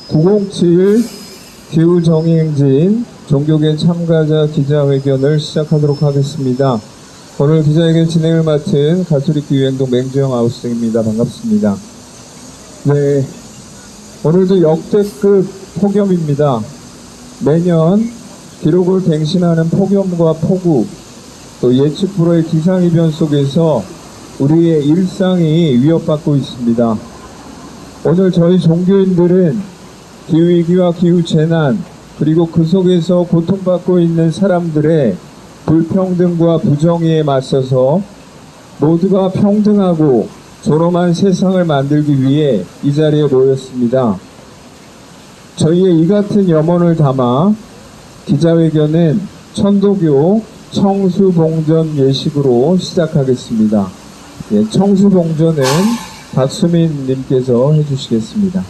907 기후정의행진 종교계 참가자 기자회견을 시작하도록 하겠습니다. 오늘 기자회견 진행을 맡은 가톨릭 기후행동 맹주영 아우스입니다. 반갑습니다. 네, 오늘도 역대급 폭염입니다. 매년 기록을 갱신하는 폭염과 폭우, 또 예측 불허의 기상이변 속에서 우리의 일상이 위협받고 있습니다. 오늘 저희 종교인들은 기후위기와 기후재난, 그리고 그 속에서 고통받고 있는 사람들의 불평등과 부정의에 맞서서 모두가 평등하고 존엄한 세상을 만들기 위해 이 자리에 모였습니다. 저희의 이 같은 염원을 담아 기자회견은 천도교 청수봉전 예식으로 시작하겠습니다. 예, 청수봉전은 박수민 님께서 해주시겠습니다.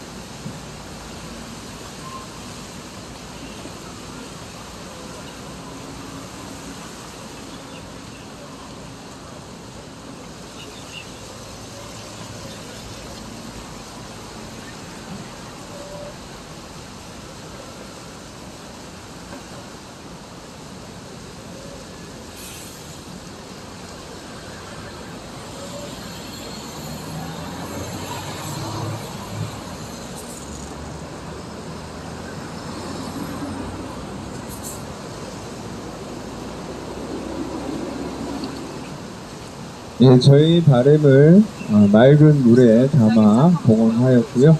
예, 저희 바램을 맑은 물에 담아 봉헌하였고요.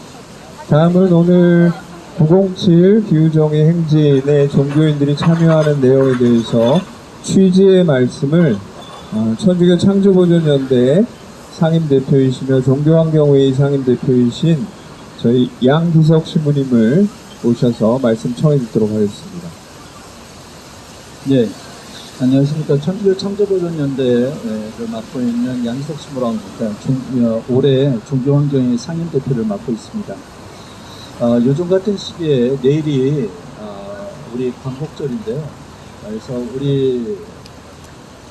다음은 오늘 907 기후정의 행진에 종교인들이 참여하는 내용에 대해서 취지의 말씀을 천주교 창조보존연대 상임대표이시며 종교환경회의 상임대표이신 저희 양기석 신부님을 모셔서 말씀 청해 듣도록 하겠습니다. 네, 안녕하십니까. 천주교 창조보존연대를 맡고 있는 양기석 신부라고 합니다. 올해 종교환경회의 상임대표를 맡고 있습니다. 요즘 같은 시기에 내일이 우리 광복절인데요. 그래서 우리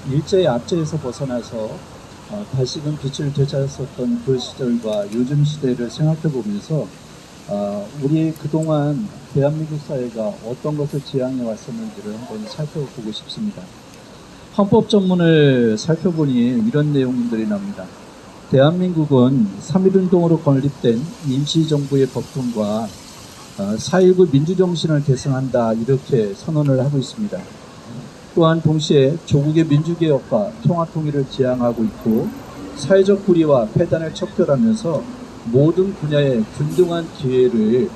일제의 압제에서 벗어나서 다시금 빛을 되찾았었던 그 시절과 요즘 시대를 생각해 보면서 우리 그동안 대한민국 사회가 어떤 것을 지향해 왔었는지를 한번 살펴보고 싶습니다. 헌법 전문을 살펴보니 이런 내용들이 나옵니다. 대한민국은 3.1운동으로 건립된 임시정부의 법통과 4.19 민주정신을 계승한다, 이렇게 선언을 하고 있습니다. 또한 동시에 조국의 민주개혁과 통합통일을 지향하고 있고 사회적 불의와 폐단을 척결하면서 모든 분야의 균등한 기회를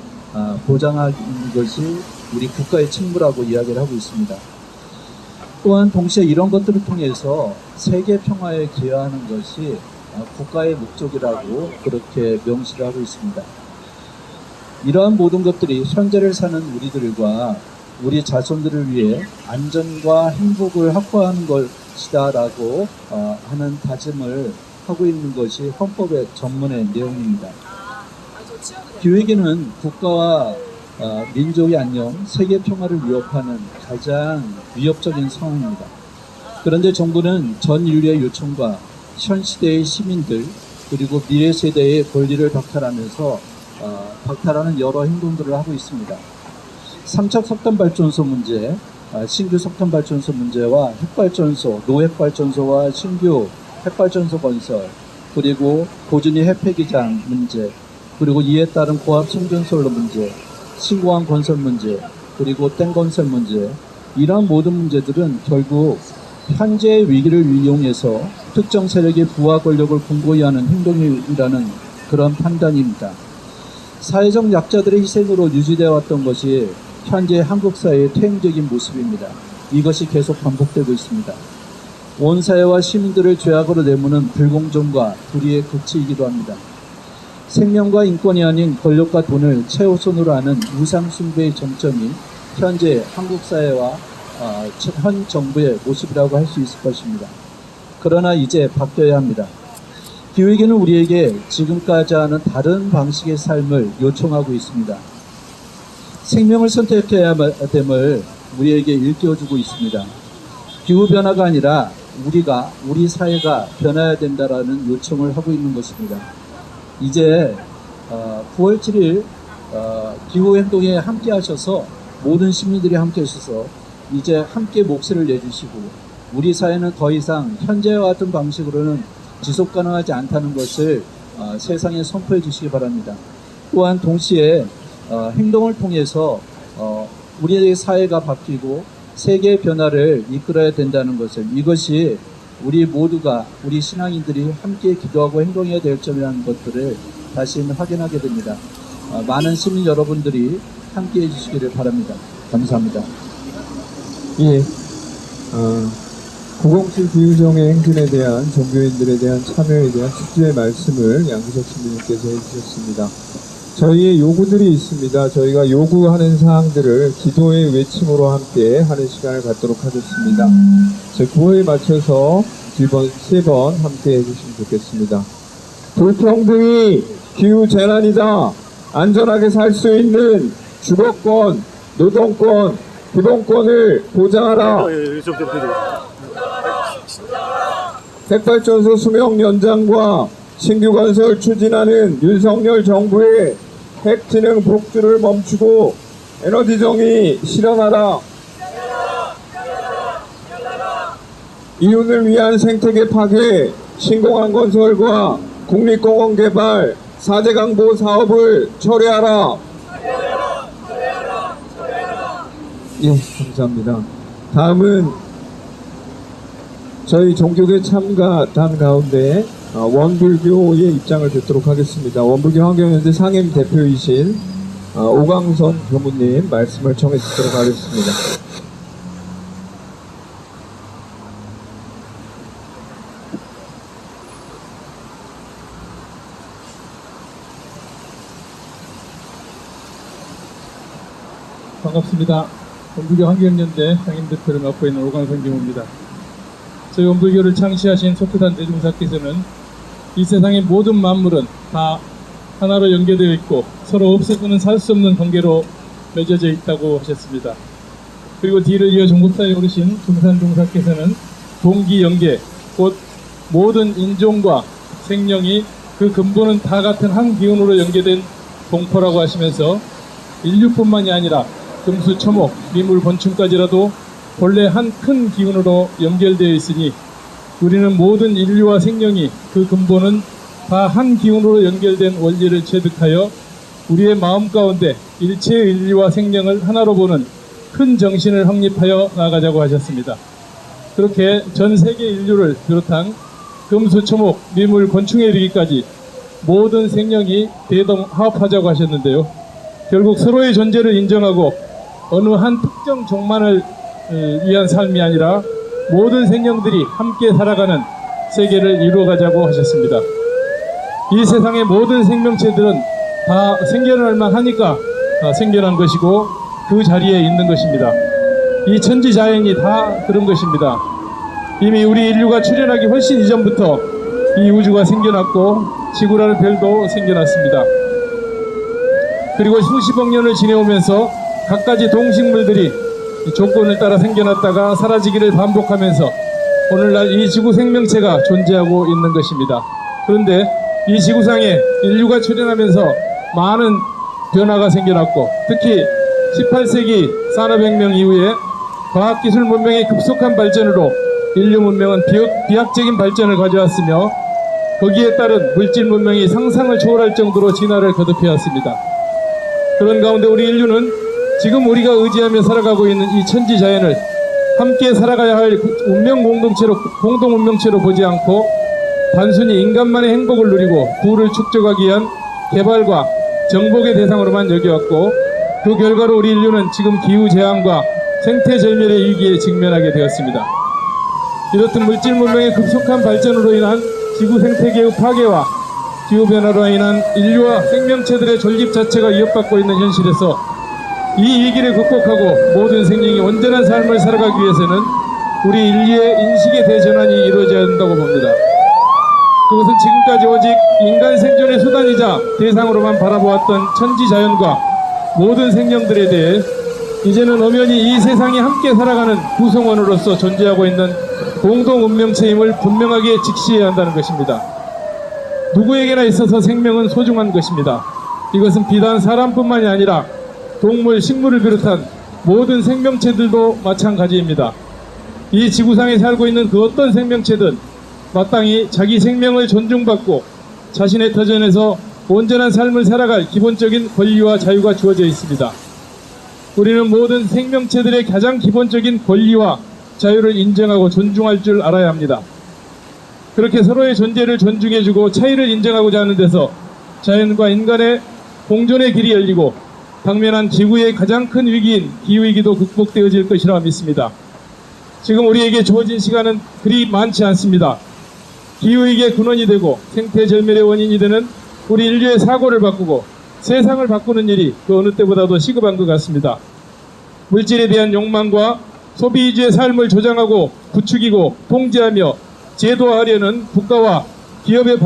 보장하는 것이 우리 국가의 책무라고 이야기를 하고 있습니다. 또한 동시에 이런 것들을 통해서 세계 평화에 기여하는 것이 국가의 목적이라고 그렇게 명시를 하고 있습니다. 이러한 모든 것들이 현재를 사는 우리들과 우리 자손들을 위해 안전과 행복을 확보하는 것이다 라고 하는 다짐을 하고 있는 것이 헌법의 전문의 내용입니다. 기후위기는 국가와 민족의 안녕, 세계 평화를 위협하는 가장 위협적인 상황입니다. 그런데 정부는 전 인류의 요청과 현 시대의 시민들 그리고 미래 세대의 권리를 박탈하는 여러 행동들을 하고 있습니다. 3차 석탄발전소 문제, 신규 석탄발전소 문제와 핵발전소, 노핵발전소와 신규 핵발전소 건설, 그리고 고준위 핵폐기장 문제, 그리고 이에 따른 고압 송전솔로 문제, 신공항 건설 문제, 그리고 땡 건설 문제, 이러한 모든 문제들은 결국 현재의 위기를 이용해서 특정 세력의 부와 권력을 공고히 하는 행동이라는 그런 판단입니다. 사회적 약자들의 희생으로 유지되어 왔던 것이 현재 한국 사회의 퇴행적인 모습입니다. 이것이 계속 반복되고 있습니다. 온 사회와 시민들을 죄악으로 내모는 불공정과 불의의 극치이기도 합니다. 생명과 인권이 아닌 권력과 돈을 최우선으로 하는 우상숭배의 정점이 현재 한국 사회와 현 정부의 모습이라고 할 수 있을 것입니다. 그러나 이제 바뀌어야 합니다. 기후위기는 우리에게 지금까지와는 다른 방식의 삶을 요청하고 있습니다. 생명을 선택해야 됨을 우리에게 일깨워주고 있습니다. 기후변화가 아니라 우리 사회가 변해야 된다라는 요청을 하고 있는 것입니다. 이제 9월 7일 기후행동에 함께 하셔서 모든 시민들이 함께 하셔서 이제 함께 몫을 내주시고 우리 사회는 더 이상 현재와 같은 방식으로는 지속 가능하지 않다는 것을 세상에 선포해 주시기 바랍니다. 또한 동시에 행동을 통해서 우리의 사회가 바뀌고 세계의 변화를 이끌어야 된다는 것을, 이것이 우리 모두가, 우리 신앙인들이 함께 기도하고 행동해야 될 점이라는 것들을 다시 확인하게 됩니다. 많은 시민 여러분들이 함께 해주시기를 바랍니다. 감사합니다. 예, 907 기후정의 행진에 대한 종교인들에 대한 참여에 대한 축제의 말씀을 양기석 신부님께서 해주셨습니다. 저희의 요구들이 있습니다. 저희가 요구하는 사항들을 기도의 외침으로 함께 하는 시간을 갖도록 하겠습니다. 제 구호에 맞춰서 세 번 함께 해주시면 좋겠습니다. 불평등이 기후재난이다. 안전하게 살 수 있는 주거권, 노동권, 기본권을 보장하라. 핵발전소 수명 연장과 신규 건설 추진하는 윤석열 정부의 핵진흥 복주를 멈추고 에너지 정의 실현하라. 이윤을 위한 생태계 파괴, 신공항 건설과 국립공원 개발, 4대 강보 사업을 철회하라. 예, 감사합니다. 다음은 저희 종교계 참가단 가운데 원불교의 입장을 듣도록 하겠습니다. 원불교 환경연대 상임 대표이신 오광선 교무님 말씀을 청해 듣도록 하겠습니다. 반갑습니다. 원불교 환경연대 상임대표를 맡고 있는 오광선 교무입니다. 저희 원불교를 창시하신 소표단 대중사께서는 이 세상의 모든 만물은 다 하나로 연계되어 있고 서로 없어서는 살 수 없는 관계로 맺어져 있다고 하셨습니다. 그리고 뒤를 이어 종국사에 오르신 중산종사께서는 동기연계, 곧 모든 인종과 생명이 그 근본은 다 같은 한 기운으로 연계된 동포라고 하시면서 인류뿐만이 아니라 금수, 초목, 미물, 곤충까지라도 본래 한 큰 기운으로 연결되어 있으니 우리는 모든 인류와 생명이 그 근본은 다 한 기운으로 연결된 원리를 체득하여 우리의 마음 가운데 일체의 인류와 생명을 하나로 보는 큰 정신을 확립하여 나가자고 하셨습니다. 그렇게 전 세계 인류를 비롯한 금수, 초목, 미물, 곤충에 이르기까지 모든 생명이 대동화합하자고 하셨는데요. 결국 서로의 존재를 인정하고 어느 한 특정 종만을 위한 삶이 아니라 모든 생명들이 함께 살아가는 세계를 이루어가자고 하셨습니다. 이 세상의 모든 생명체들은 다 생겨날 만하니까 생겨난 것이고 그 자리에 있는 것입니다. 이 천지자연이 다 그런 것입니다. 이미 우리 인류가 출현하기 훨씬 이전부터 이 우주가 생겨났고 지구라는 별도 생겨났습니다. 그리고 수십억 년을 지내오면서 갖가지 동식물들이 조건을 따라 생겨났다가 사라지기를 반복하면서 오늘날 이 지구 생명체가 존재하고 있는 것입니다. 그런데 이 지구상에 인류가 출현하면서 많은 변화가 생겨났고 특히 18세기 산업혁명 이후에 과학기술 문명의 급속한 발전으로 인류 문명은 비약적인 발전을 가져왔으며 거기에 따른 물질 문명이 상상을 초월할 정도로 진화를 거듭해왔습니다. 그런 가운데 우리 인류는 지금 우리가 의지하며 살아가고 있는 이 천지자연을 함께 살아가야 할 운명 공동체로, 공동 운명체로 보지 않고 단순히 인간만의 행복을 누리고 부를 축적하기 위한 개발과 정복의 대상으로만 여겨왔고 그 결과로 우리 인류는 지금 기후재앙과 생태절멸의 위기에 직면하게 되었습니다. 이렇듯 물질 문명의 급속한 발전으로 인한 지구 생태계의 파괴와 기후변화로 인한 인류와 생명체들의 존립 자체가 위협받고 있는 현실에서 이 위기를 극복하고 모든 생명이 온전한 삶을 살아가기 위해서는 우리 인류의 인식의 대전환이 이루어져야 한다고 봅니다. 그것은 지금까지 오직 인간 생존의 수단이자 대상으로만 바라보았던 천지자연과 모든 생명들에 대해 이제는 엄연히 이 세상이 함께 살아가는 구성원으로서 존재하고 있는 공동 운명체임을 분명하게 직시해야 한다는 것입니다. 누구에게나 있어서 생명은 소중한 것입니다. 이것은 비단 사람뿐만이 아니라 동물, 식물을 비롯한 모든 생명체들도 마찬가지입니다. 이 지구상에 살고 있는 그 어떤 생명체든 마땅히 자기 생명을 존중받고 자신의 터전에서 온전한 삶을 살아갈 기본적인 권리와 자유가 주어져 있습니다. 우리는 모든 생명체들의 가장 기본적인 권리와 자유를 인정하고 존중할 줄 알아야 합니다. 그렇게 서로의 존재를 존중해주고 차이를 인정하고자 하는 데서 자연과 인간의 공존의 길이 열리고 당면한 지구의 가장 큰 위기인 기후위기도 극복되어질 것이라 믿습니다. 지금 우리에게 주어진 시간은 그리 많지 않습니다. 기후위기의 근원이 되고 생태절멸의 원인이 되는 우리 인류의 사고를 바꾸고 세상을 바꾸는 일이 그 어느 때보다도 시급한 것 같습니다. 물질에 대한 욕망과 소비 위주의 삶을 조장하고 부추기고 통제하며 제도화하려는 국가와 기업의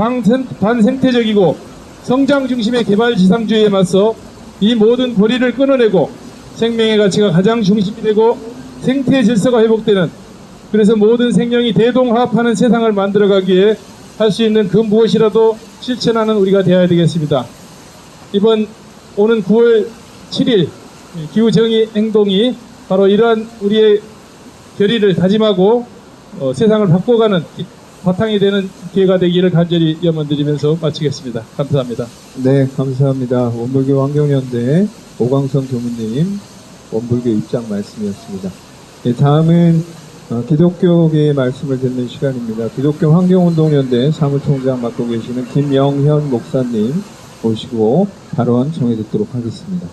반생태적이고 성장 중심의 개발 지상주의에 맞서 이 모든 고리를 끊어내고 생명의 가치가 가장 중심이 되고 생태 질서가 회복되는, 그래서 모든 생명이 대동화합하는 세상을 만들어가기 위해 할 수 있는 그 무엇이라도 실천하는 우리가 되어야 되겠습니다. 이번 오는 9월 7일 기후정의 행동이 바로 이러한 우리의 결의를 다짐하고 세상을 바꿔가는 바탕이 되는 기회가 되기를 간절히 염원드리면서 마치겠습니다. 감사합니다. 네, 감사합니다. 원불교 환경연대 오광선 교무님 원불교 입장 말씀이었습니다. 네, 다음은 기독교계의 말씀을 듣는 시간입니다. 기독교 환경운동연대 사무총장 맡고 계시는 김영현 목사님 모시고 발언 정해 듣도록 하겠습니다.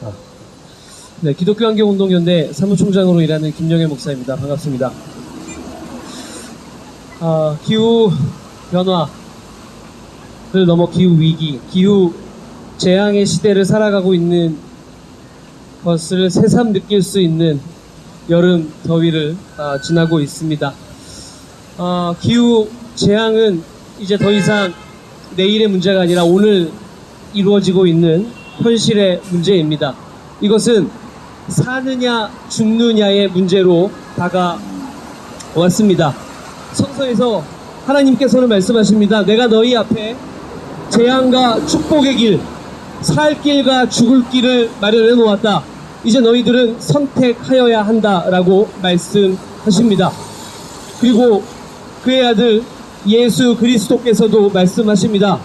네, 기독교 환경운동연대 사무총장으로 일하는 김영현 목사입니다. 반갑습니다. 기후 변화를 넘어 기후 위기, 기후 재앙의 시대를 살아가고 있는 것을 새삼 느낄 수 있는 여름 더위를 지나고 있습니다. 기후 재앙은 이제 더 이상 내일의 문제가 아니라 오늘 이루어지고 있는 현실의 문제입니다. 이것은 사느냐 죽느냐의 문제로 다가왔습니다. 성서에서 하나님께서는 말씀하십니다. 내가 너희 앞에 재앙과 축복의 길, 살 길과 죽을 길을 마련해 놓았다. 이제 너희들은 선택하여야 한다라고 말씀하십니다. 그리고 그의 아들 예수 그리스도께서도 말씀하십니다.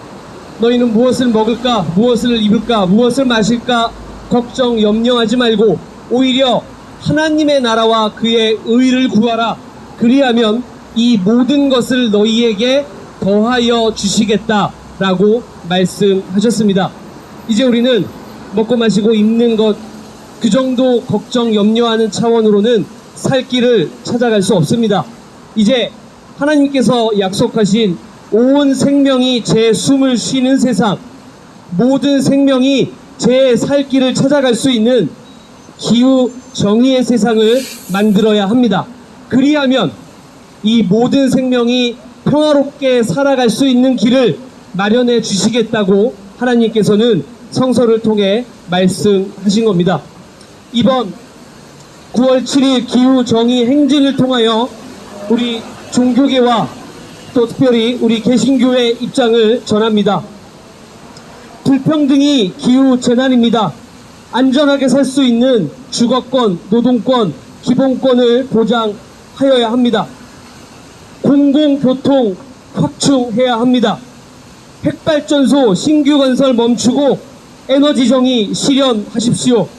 너희는 무엇을 먹을까, 무엇을 입을까, 무엇을 마실까 걱정 염려하지 말고 오히려 하나님의 나라와 그의 의를 구하라. 그리하면 이 모든 것을 너희에게 더하여 주시겠다라고 말씀하셨습니다. 이제 우리는 먹고 마시고 입는 것 그 정도 걱정 염려하는 차원으로는 살 길을 찾아갈 수 없습니다. 이제 하나님께서 약속하신 온 생명이 제 숨을 쉬는 세상, 모든 생명이 제 살 길을 찾아갈 수 있는 기후 정의의 세상을 만들어야 합니다. 그리하면 이 모든 생명이 평화롭게 살아갈 수 있는 길을 마련해 주시겠다고 하나님께서는 성서를 통해 말씀하신 겁니다. 이번 9월 7일 기후정의 행진을 통하여 우리 종교계와 또 특별히 우리 개신교의 입장을 전합니다. 불평등이 기후재난입니다. 안전하게 살 수 있는 주거권, 노동권, 기본권을 보장하여야 합니다. 공공교통 확충해야 합니다. 핵발전소 신규 건설 멈추고 에너지정의 실현하십시오.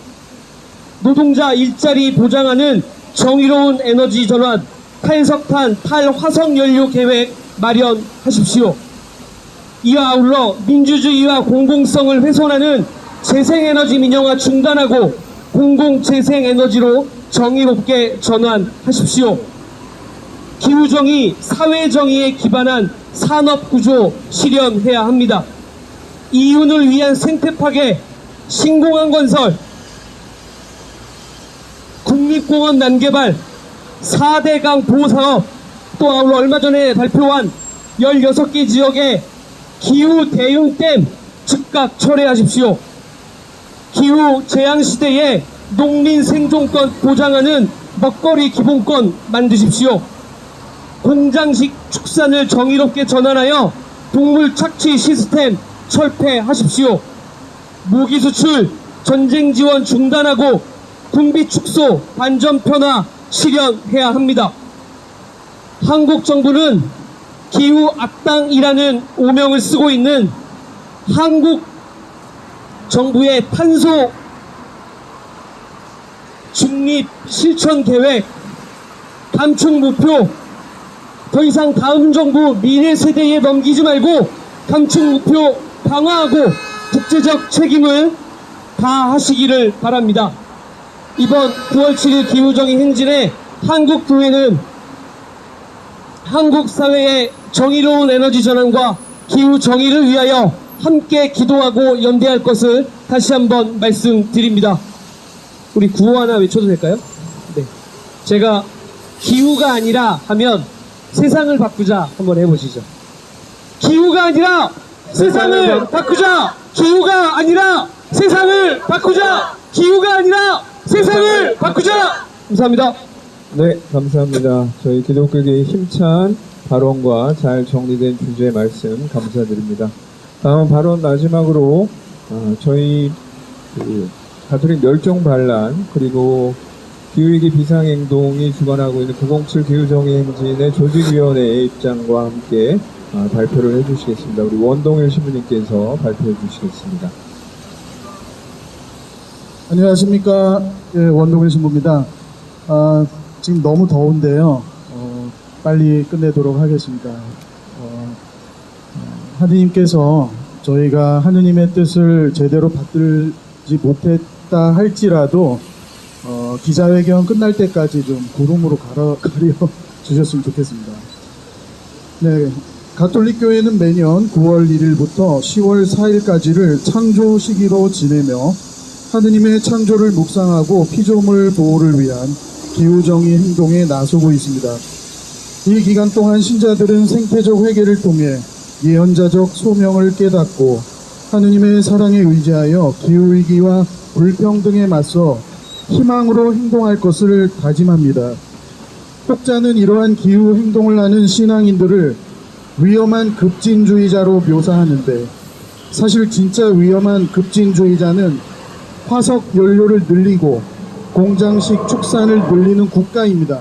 노동자 일자리 보장하는 정의로운 에너지 전환, 탈석탄, 탈화석연료 계획 마련하십시오. 이와 아울러 민주주의와 공공성을 훼손하는 재생에너지 민영화 중단하고 공공재생에너지로 정의롭게 전환하십시오. 기후정의, 사회정의에 기반한 산업구조 실현해야 합니다. 이윤을 위한 생태파괴, 신공항 건설, 국립공원 난개발, 4대강 보호사업, 또 아울러 얼마 전에 발표한 16개 지역의 기후 대응댐 즉각 철회하십시오. 기후 재앙 시대에 농민 생존권 보장하는 먹거리 기본권 만드십시오. 공장식 축산을 정의롭게 전환하여 동물 착취 시스템 철폐하십시오. 무기 수출, 전쟁 지원 중단하고 군비 축소, 반전 편화 실현해야 합니다. 한국 정부는 기후 악당이라는 오명을 쓰고 있는 한국 정부의 탄소 중립 실천 계획, 감축 목표, 더 이상 다음 정부 미래 세대에 넘기지 말고 감축 목표 강화하고 국제적 책임을 다하시기를 바랍니다. 이번 9월 7일 기후정의 행진에 한국교회는 한국 사회의 정의로운 에너지 전환과 기후 정의를 위하여 함께 기도하고 연대할 것을 다시 한번 말씀드립니다. 우리 구호 하나 외쳐도 될까요? 네. 제가 기후가 아니라 하면 세상을 바꾸자 한번 해보시죠. 기후가 아니라 세상을 바꾸자. 기후가 아니라 세상을 바꾸자. 기후가 아니라 세상을 바꾸자. 감사합니다. 네, 감사합니다. 저희 기독교계의 힘찬 발언과 잘 정리된 주제 말씀 감사드립니다. 다음 발언 마지막으로 저희 가톨릭 멸종 반란 그리고 기후위기 비상행동이 주관하고 있는 907 기후정의 행진의 조직위원회의 입장과 함께 발표를 해주시겠습니다. 우리 원동일 신부님께서 발표해 주시겠습니다. 안녕하십니까. 예, 원동일 신부입니다. 지금 너무 더운데요. 빨리 끝내도록 하겠습니다. 하느님께서 저희가 하느님의 뜻을 제대로 받들지 못했다 할지라도 기자회견 끝날 때까지 좀 구름으로 가려 주셨으면 좋겠습니다. 네, 가톨릭 교회는 매년 9월 1일부터 10월 4일까지를 창조 시기로 지내며 하느님의 창조를 묵상하고 피조물 보호를 위한 기후정의 행동에 나서고 있습니다. 이 기간 동안 신자들은 생태적 회개를 통해 예언자적 소명을 깨닫고 하느님의 사랑에 의지하여 기후위기와 불평등에 맞서 희망으로 행동할 것을 다짐합니다. 혹자는 이러한 기후 행동을 하는 신앙인들을 위험한 급진주의자로 묘사하는데 사실 진짜 위험한 급진주의자는 화석 연료를 늘리고 공장식 축산을 늘리는 국가입니다.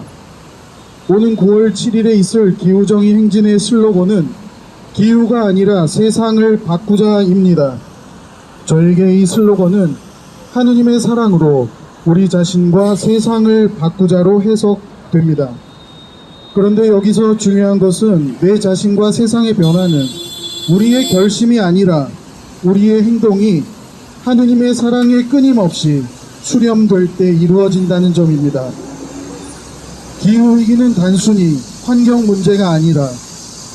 오는 9월 7일에 있을 기후정의 행진의 슬로건은 기후가 아니라 세상을 바꾸자입니다. 저에게 이 슬로건은 하느님의 사랑으로 우리 자신과 세상을 바꾸자로 해석됩니다. 그런데 여기서 중요한 것은 내 자신과 세상의 변화는 우리의 결심이 아니라 우리의 행동이 하느님의 사랑에 끊임없이 수렴될 때 이루어진다는 점입니다. 기후위기는 단순히 환경 문제가 아니라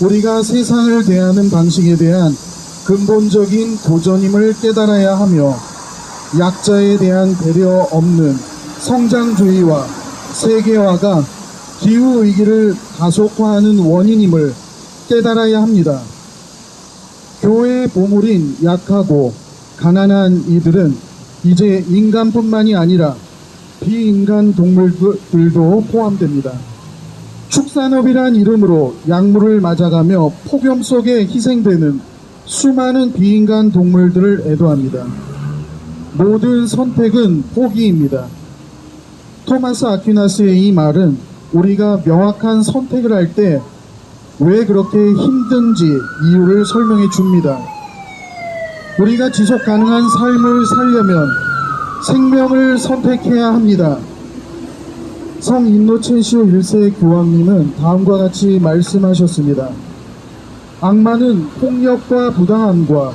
우리가 세상을 대하는 방식에 대한 근본적인 도전임을 깨달아야 하며 약자에 대한 배려 없는 성장주의와 세계화가 기후위기를 가속화하는 원인임을 깨달아야 합니다. 교회의 보물인 약하고 가난한 이들은 이제 인간뿐만이 아니라 비인간 동물들도 포함됩니다. 축산업이란 이름으로 약물을 맞아가며 폭염 속에 희생되는 수많은 비인간 동물들을 애도합니다. 모든 선택은 포기입니다. 토마스 아퀴나스의 이 말은 우리가 명확한 선택을 할 때 왜 그렇게 힘든지 이유를 설명해 줍니다. 우리가 지속 가능한 삶을 살려면 생명을 선택해야 합니다. 성 인노첸시오 1세 교황님은 다음과 같이 말씀하셨습니다. 악마는 폭력과 부당함과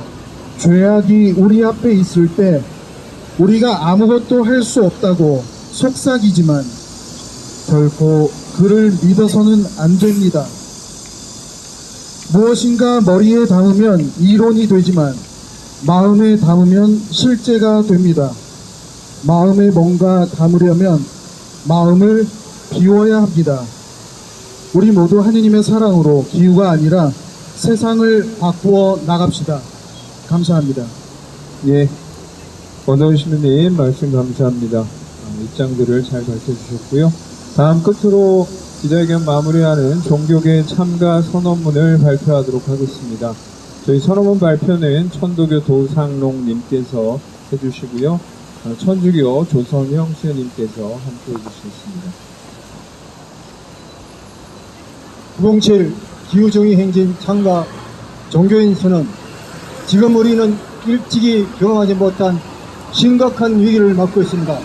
죄악이 우리 앞에 있을 때 우리가 아무것도 할 수 없다고 속삭이지만 결코 그를 믿어서는 안 됩니다. 무엇인가 머리에 담으면 이론이 되지만 마음에 담으면 실제가 됩니다. 마음에 뭔가 담으려면 마음을 비워야 합니다. 우리 모두 하느님의 사랑으로 기후가 아니라 세상을 바꾸어 나갑시다. 감사합니다. 예, 원동일 신부님 말씀 감사합니다. 입장들을 잘 밝혀주셨고요. 다음 끝으로 기자회견 마무리하는 종교계 참가 선언문을 발표하도록 하겠습니다. 저희 선언문 발표는 천도교 도상롱님께서 해주시고요. 천주교 조선영 수녀님께서 함께 해주시겠습니다. 907 기후정의 행진 참가 종교인 선언. 지금 우리는 일찍이 경험하지 못한 심각한 위기를 맞고 있습니다.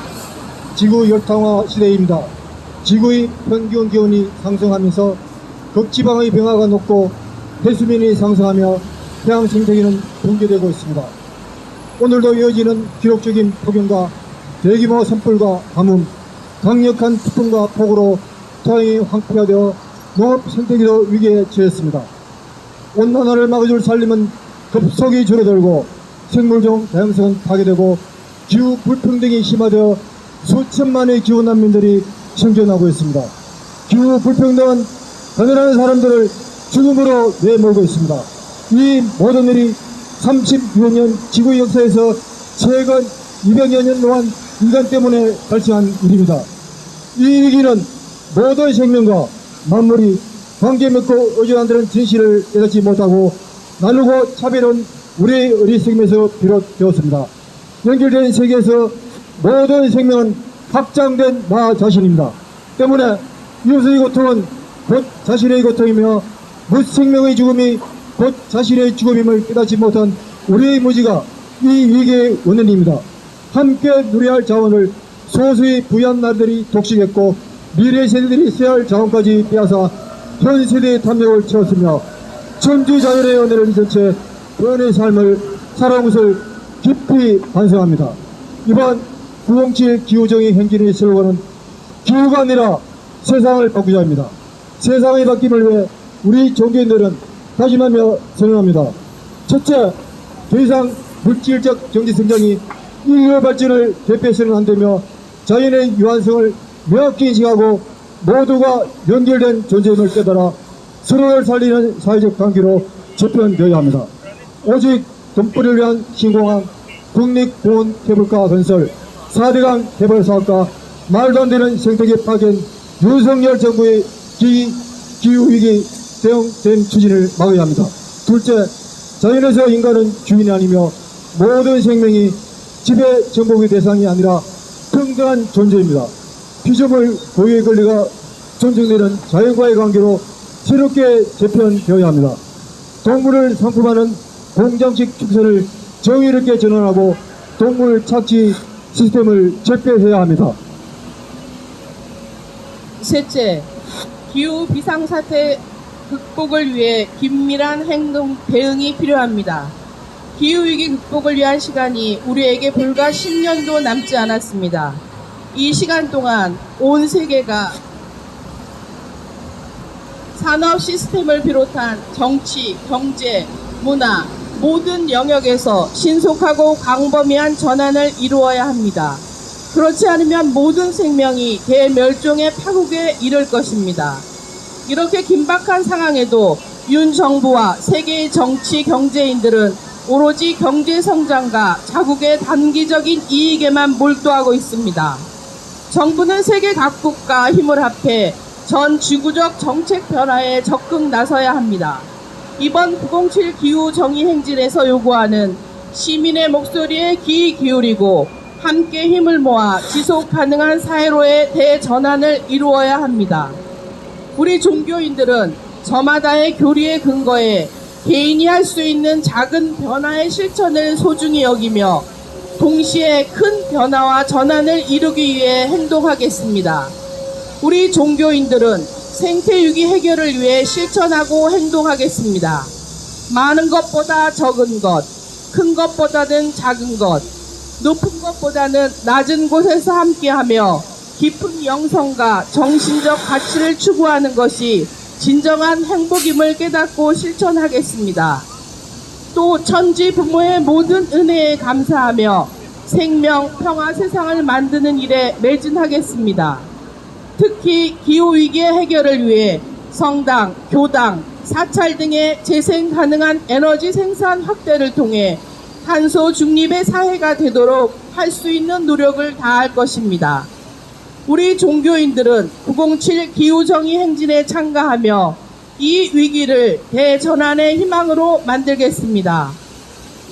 지구 열탕화 시대입니다. 지구의 평균 기온이 상승하면서 극지방의 병화가 높고 해수면이 상승하며 해양 생태계는 붕괴되고 있습니다. 오늘도 이어지는 기록적인 폭염과 대규모 산불과 가뭄, 강력한 태풍과 폭우로 토양이 황폐화되어 농업 생태계도 위기에 처했습니다. 온난화를 막아줄 산림은 급속히 줄어들고 생물종 다양성은 파괴되고 기후 불평등이 심화되어 수천만의 기후 난민들이 생존하고 있습니다. 기후 불평등은 가난한 사람들을 죽음으로 내몰고 있습니다. 이 모든 일이 30여 년 지구 역사에서 최근 200여 년 동안 인간 때문에 발생한 일입니다. 이 위기는 모든 생명과 만물이 관계 맺고 의존한다는 진실을 깨닫지 못하고 나누고 차별한 우리의 어리석음에서 비롯되었습니다. 연결된 세계에서 모든 생명은 확장된 나 자신입니다. 때문에 이웃의 고통은 곧 자신의 고통이며 무생명의 죽음이 곧 자신의 죽음임을 깨닫지 못한 우리의 무지가 이 위기의 원인입니다. 함께 누려야 할 자원을 소수의 부유한 나라들이 독식했고 미래 세대들이 써야 할 자원까지 빼앗아 현 세대의 탐욕을 채웠으며 천주자연의 은혜를 잊은 채 본의 삶을 살아온 것을 깊이 반성합니다. 이번 907 기후정의 행진의 슬로건은 기후가 아니라 세상을 바꾸자입니다. 세상의 바뀜을 위해 우리 종교인들은 다짐하며 선언합니다. 첫째, 더 이상 물질적 경제 성장이 인류의 발전을 대표해서는 안되며 자연의 유한성을 명확히 인식하고 모두가 연결된 존재임을 깨달아 서로를 살리는 사회적 관계로 재편되어야 합니다. 오직 돈벌이를 위한 신공항, 국립공원 케이블카 건설, 4대강 개발 사업과 말도 안 되는 생태계 파괴는 윤석열 정부의 기후위기 대응된 추진을 막아야 합니다. 둘째, 자연에서 인간은 주인이 아니며 모든 생명이 지배 정복의 대상이 아니라 평등한 존재입니다. 피조물 고유의 권리가 존중되는 자연과의 관계로 새롭게 재편되어야 합니다. 동물을 상품하는 공장식 축산을 정의 있게 전환하고 동물 착취 시스템을 철폐해야 합니다. 셋째, 기후 비상사태 극복을 위해 긴밀한 행동 대응이 필요합니다. 기후위기 극복을 위한 시간이 우리에게 불과 10년도 남지 않았습니다. 이 시간 동안 온 세계가 산업 시스템을 비롯한 정치, 경제, 문화 모든 영역에서 신속하고 광범위한 전환을 이루어야 합니다. 그렇지 않으면 모든 생명이 대멸종의 파국에 이를 것입니다. 이렇게 긴박한 상황에도 윤 정부와 세계의 정치 경제인들은 오로지 경제 성장과 자국의 단기적인 이익에만 몰두하고 있습니다. 정부는 세계 각국과 힘을 합해 전 지구적 정책 변화에 적극 나서야 합니다. 이번 907 기후 정의 행진에서 요구하는 시민의 목소리에 귀 기울이고 함께 힘을 모아 지속 가능한 사회로의 대전환을 이루어야 합니다. 우리 종교인들은 저마다의 교리에 근거해 개인이 할 수 있는 작은 변화의 실천을 소중히 여기며 동시에 큰 변화와 전환을 이루기 위해 행동하겠습니다. 우리 종교인들은 생태위기 해결을 위해 실천하고 행동하겠습니다. 많은 것보다 적은 것, 큰 것보다는 작은 것, 높은 것보다는 낮은 곳에서 함께하며 깊은 영성과 정신적 가치를 추구하는 것이 진정한 행복임을 깨닫고 실천하겠습니다. 또 천지 부모의 모든 은혜에 감사하며 생명, 평화 세상을 만드는 일에 매진하겠습니다. 특히 기후위기의 해결을 위해 성당, 교당, 사찰 등의 재생 가능한 에너지 생산 확대를 통해 탄소 중립의 사회가 되도록 할 수 있는 노력을 다할 것입니다. 우리 종교인들은 907 기후정의 행진에 참가하며 이 위기를 대전환의 희망으로 만들겠습니다.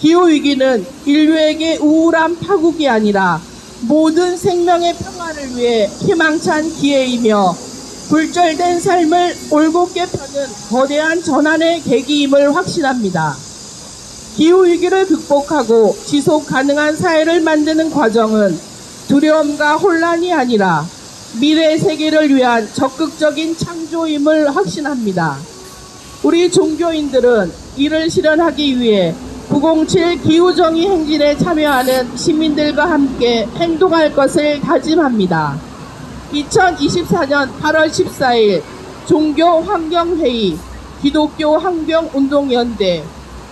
기후위기는 인류에게 우울한 파국이 아니라 모든 생명의 평화를 위해 희망찬 기회이며 굴절된 삶을 올곧게 펴는 거대한 전환의 계기임을 확신합니다. 기후위기를 극복하고 지속 가능한 사회를 만드는 과정은 두려움과 혼란이 아니라 미래 세계를 위한 적극적인 창조임을 확신합니다. 우리 종교인들은 이를 실현하기 위해 907 기후정의 행진에 참여하는 시민들과 함께 행동할 것을 다짐합니다. 2024년 8월 14일 종교환경회의, 기독교 환경운동연대,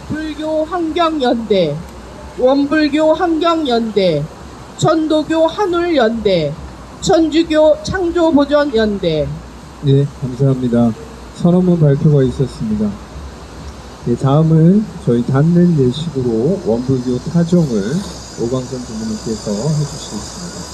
불교 환경연대, 원불교 환경연대, 천도교 한울연대, 천주교 창조보존연대. 네, 감사합니다. 선언문 발표가 있었습니다. 네, 다음은 저희 닿는 예식으로 원불교 타종을 오광선 부모님께서 해주시겠습니다.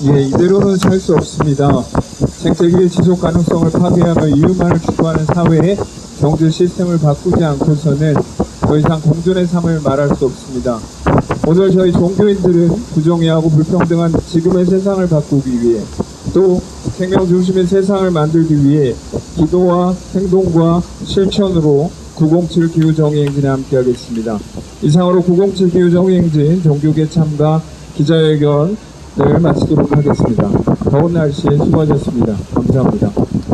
예, 이대로는 살 수 없습니다. 생태계의 지속 가능성을 파괴하며 이윤만을 추구하는 사회의 경제 시스템을 바꾸지 않고서는 더 이상 공존의 삶을 말할 수 없습니다. 오늘 저희 종교인들은 부정의하고 불평등한 지금의 세상을 바꾸기 위해 또 생명 중심의 세상을 만들기 위해 기도와 행동과 실천으로 907 기후정의 행진에 함께하겠습니다. 이상으로 907 기후정의 행진 종교계 참가 기자회견 을 마치도록 하겠습니다. 더운 날씨에 수고하셨습니다. 감사합니다. 고맙습니다.